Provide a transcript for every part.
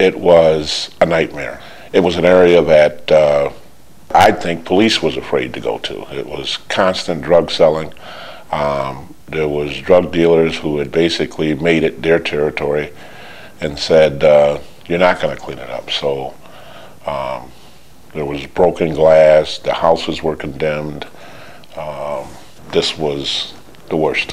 it was a nightmare. It was an area that I think police was afraid to go to. It was constant drug selling. There was drug dealers who had basically made it their territory and said, you're not going to clean it up. So there was broken glass, the houses were condemned. This was the worst.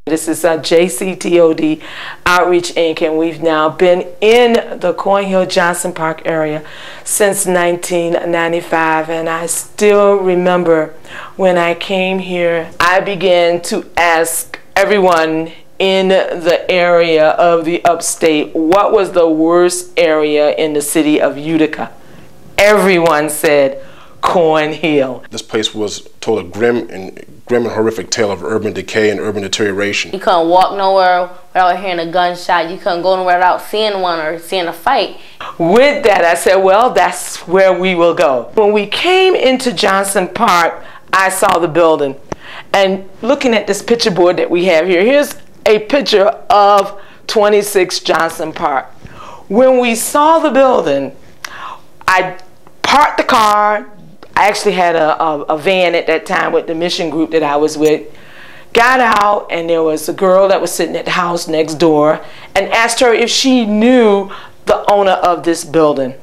This is JCTOD Outreach Inc. and we've now been in the Cornhill-Johnson Park area since 1995, and I still remember when I came here, I began to ask everyone in the area of the upstate what was the worst area in the city of Utica. Everyone said Cornhill. This place was told a grim and horrific tale of urban decay and urban deterioration. You couldn't walk nowhere without hearing a gunshot. You couldn't go nowhere without seeing one or seeing a fight. With that, I said, well, that's where we will go. When we came into Johnson Park, I saw the building. And looking at this picture board that we have here, here's a picture of 26 Johnson Park. When we saw the building, I parked the car. I actually had a van at that time with the mission group that I was with. Got out, and there was a girl that was sitting at the house next door, and asked her if she knew the owner of this building.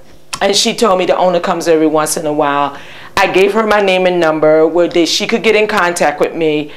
And she told me the owner comes every once in a while. I gave her my name and number where she could get in contact with me.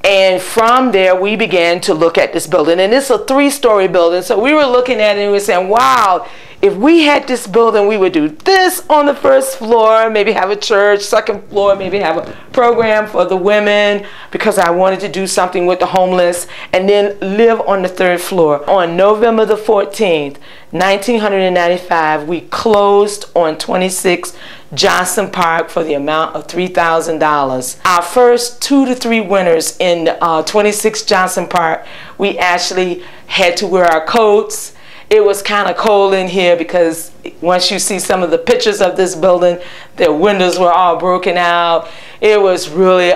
And from there, we began to look at this building. And it's a 3-story building. So we were looking at it and we were saying, wow, if we had this building, we would do this on the first floor, maybe have a church, second floor, maybe have a program for the women, because I wanted to do something with the homeless, and then live on the 3rd floor. On November the 14th, 1995, we closed on 26 Johnson Park for the amount of $3,000. Our first 2 to 3 winters in 26 Johnson Park, we actually had to wear our coats. It was kind of cold in here because once you see some of the pictures of this building, the windows were all broken out. It was really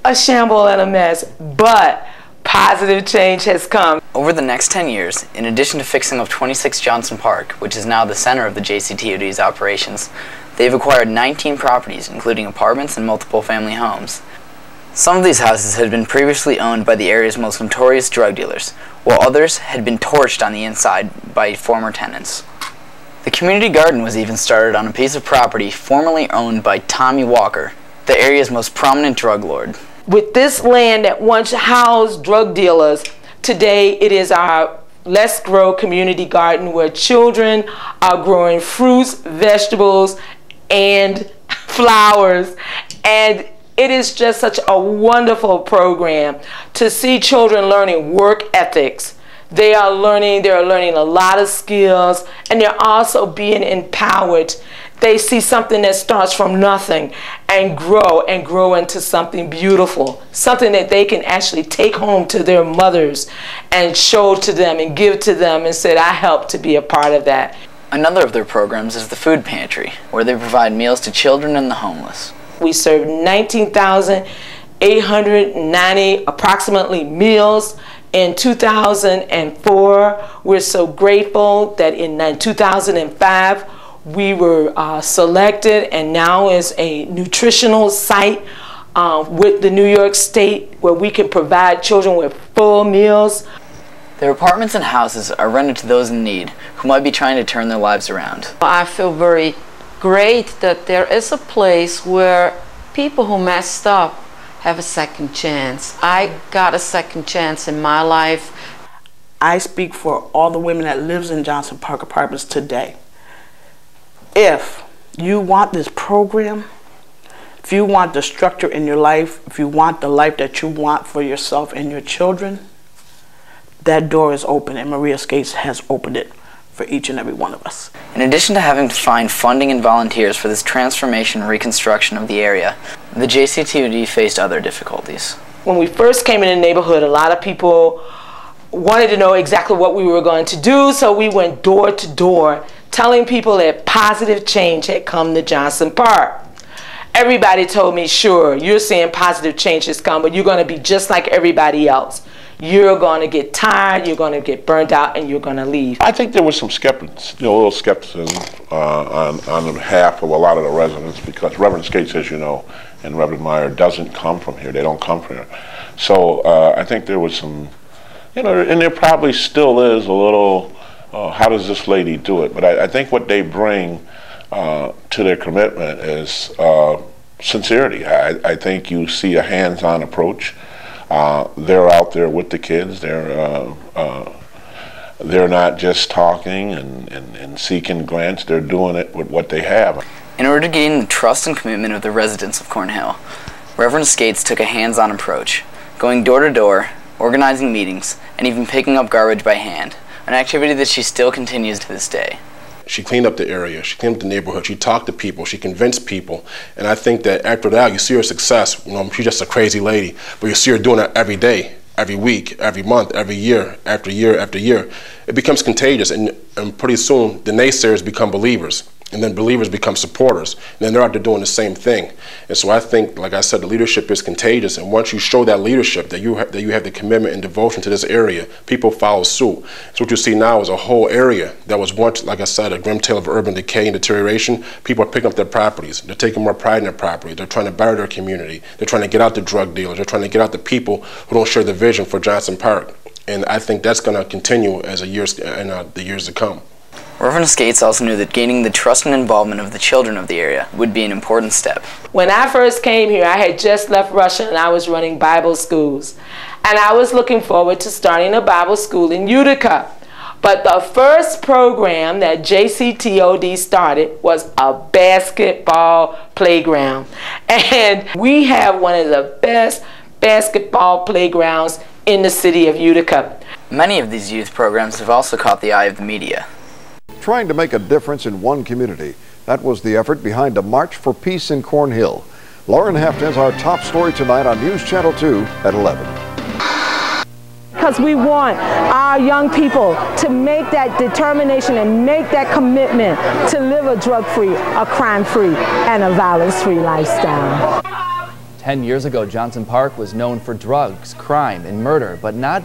a shamble and a mess, but positive change has come. Over the next 10 years, in addition to fixing up 26 Johnson Park, which is now the center of the JCTOD's operations, they've acquired 19 properties, including apartments and multiple family homes. Some of these houses had been previously owned by the area's most notorious drug dealers, while others had been torched on the inside by former tenants. The community garden was even started on a piece of property formerly owned by Tommy Walker, the area's most prominent drug lord. With this land that once housed drug dealers, today it is our Let's Grow community garden where children are growing fruits, vegetables, and flowers. And it is just such a wonderful program to see children learning work ethics. They are learning a lot of skills, and they're also being empowered. They see something that starts from nothing and grow into something beautiful, something that they can actually take home to their mothers and show to them and give to them and say, I helped to be a part of that. Another of their programs is the food pantry, where they provide meals to children and the homeless. We served 19,890 approximately meals in 2004. We're so grateful that in 2005 we were selected and now is a nutritional site with the New York State where we can provide children with full meals. Their apartments and houses are rented to those in need who might be trying to turn their lives around. I feel very great that there is a place where people who messed up have a second chance. I got a second chance in my life. I speak for all the women that lives in Johnson Park Apartments today. If you want this program, if you want the structure in your life, if you want the life that you want for yourself and your children, that door is open, and Maria Skates has opened it for each and every one of us. In addition to having to find funding and volunteers for this transformation and reconstruction of the area, the JCTOD faced other difficulties. When we first came in the neighborhood, a lot of people wanted to know exactly what we were going to do, so we went door to door telling people that positive change had come to Johnson Park. everybody told me, sure, you're seeing positive changes come, but you're going to be just like everybody else. You're going to get tired, you're going to get burnt out, and you're going to leave. I think there was some skepticism, a little skepticism on behalf of a lot of the residents, because Reverend Skates, as you know, and Reverend Meyer doesn't come from here. They don't come from here. So I think there was some, and there probably still is a little, how does this lady do it? But I think what they bring to their commitment is sincerity. I think you see a hands-on approach. They're out there with the kids. They're not just talking and seeking grants. They're doing it with what they have. In order to gain the trust and commitment of the residents of Cornhill, Reverend Skates took a hands-on approach, going door to door, organizing meetings, and even picking up garbage by hand, an activity that she still continues to this day. She cleaned up the area, she cleaned up the neighborhood, she talked to people, she convinced people, and I think that after that, you see her success. She's just a crazy lady, but you see her doing it every day, every week, every month, every year, after year after year. It becomes contagious, and pretty soon, the naysayers become believers. And then believers become supporters, and then they're out there doing the same thing. And so I think, like I said, the leadership is contagious, and once you show that leadership, that you have the commitment and devotion to this area, people follow suit. So what you see now is a whole area that was once, like I said, a grim tale of urban decay and deterioration. People are picking up their properties. They're taking more pride in their property. They're trying to better their community. They're trying to get out the drug dealers. They're trying to get out the people who don't share the vision for Johnson Park. And I think that's going to continue as the years to come. Reverend Skates also knew that gaining the trust and involvement of the children of the area would be an important step. When I first came here, I had just left Russia and I was running Bible schools. And I was looking forward to starting a Bible school in Utica. But the first program that JCTOD started was a basketball playground. And we have one of the best basketball playgrounds in the city of Utica. Many of these youth programs have also caught the eye of the media. Trying to make a difference in one community. That was the effort behind a March for Peace in Cornhill. Lauren Heft has our top story tonight on News Channel 2 at 11. Because we want our young people to make that determination and make that commitment to live a drug-free, a crime-free, and a violence-free lifestyle. 10 years ago, Johnson Park was known for drugs, crime, and murder, but not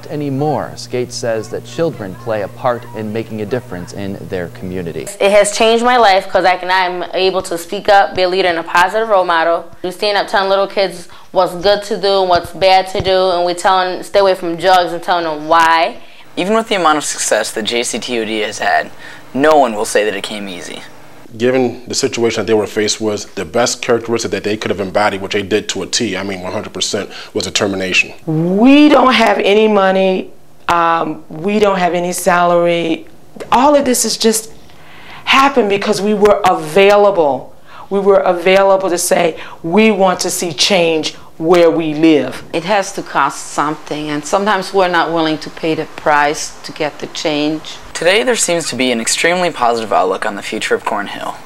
anymore. Skates says that children play a part in making a difference in their community. It has changed my life because I'm able to speak up, be a leader, and a positive role model. We stand up telling little kids what's good to do and what's bad to do, and we tell them stay away from drugs and telling them why. Even with the amount of success that JCTOD has had, no one will say that it came easy. Given the situation that they were faced with, the best characteristic that they could have embodied, which they did to a T, 100%, was determination. We don't have any money. We don't have any salary. All of this has just happened because we were available. We were available to say, we want to see change where we live. It has to cost something, and sometimes we're not willing to pay the price to get the change. Today, there seems to be an extremely positive outlook on the future of Cornhill.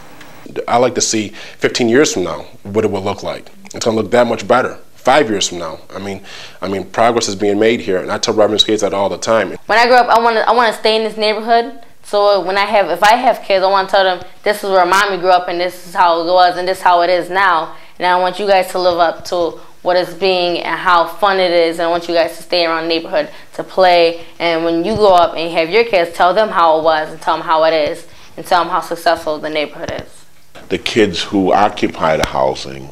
I like to see 15 years from now what it will look like. It's going to look that much better. 5 years from now, I mean, progress is being made here, and I tell Reverend Skates that all the time. When I grow up, I want to stay in this neighborhood. So when if I have kids, I want to tell them this is where mommy grew up, and this is how it was, and this is how it is now. And I want you guys to live up to what it's being and how fun it is, and I want you guys to stay around the neighborhood to play. And when you grow up and you have your kids, tell them how it was and tell them how it is and tell them how successful the neighborhood is. The kids who occupy the housing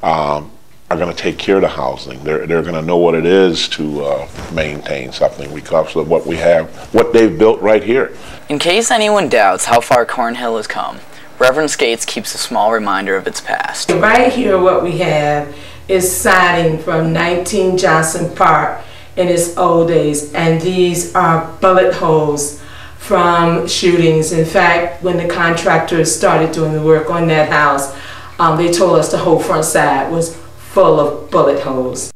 are going to take care of the housing. They're going to know what it is to maintain something because of what we have, what they've built right here. In case anyone doubts how far Cornhill has come, Reverend Skates keeps a small reminder of its past. Right here what we have is siding from 19 Johnson Park in its old days, and these are bullet holes from shootings. In fact, when the contractors started doing the work on that house, they told us the whole front side was full of bullet holes.